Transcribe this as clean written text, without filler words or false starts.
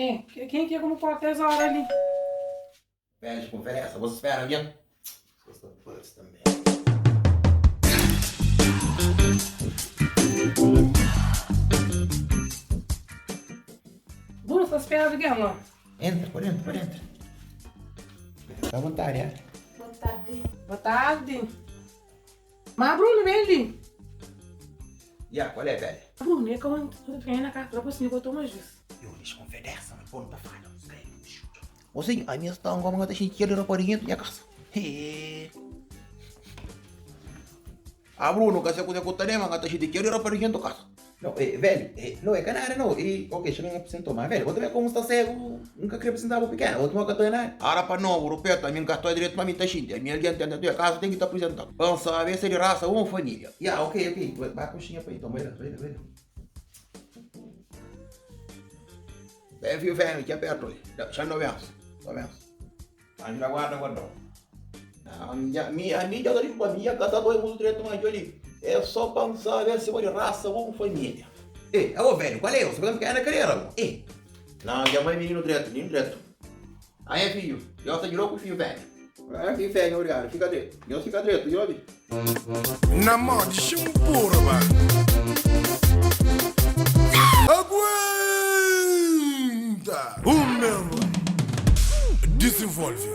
É, quem quer como pode ter essa hora ali? Pede conferência, você espera, viu? Gosta de também. Bruno, você tá esperando alguém, não? Entra, por dentro, por dentro. Fica à vontade, é? Boa tarde. Boa tarde. Mas, Bruno, vem ali. Já, qual é, velho? Bruno, é que eu ganhei na carta pra você, botou umas vezes. Eu lhes conferência, mas pô, não tá falando. Você, a minha está uma gata cheia de rapariga e a casa. Ah, Bruno, que se acusa com o tema, gata cheia de rapariga em tua casa. Não, velho, não é canário, não. Ok, chega não apresentou, mas velho, você vê como está cego, nunca queria apresentar o pequeno, outro uma catana. Ara para não, europeu, a minha cartão é direito para mim, tá xinte. A minha gente dentro da tua casa tem que estar apresentando. Vamos saber se é de raça ou família. Ya, ok, vai a coxinha para aí, então, vai. Viu, velho, aqui é perto ali. Já não vemos. Mas aguarda. A minha já dali para mim, já tá todo mundo direito mais ali. É só para saber se é de raça ou família. Ô velho, qual é? Você vai ficar na carreira? Não, já vai menino direto. Aí é filho, já tá de louco filho velho. É filho velho, obrigado, fica direito. Já fica direito, já ouvi. Na mão de chumpura, mano. Aguenta! O mesmo. Desenvolve.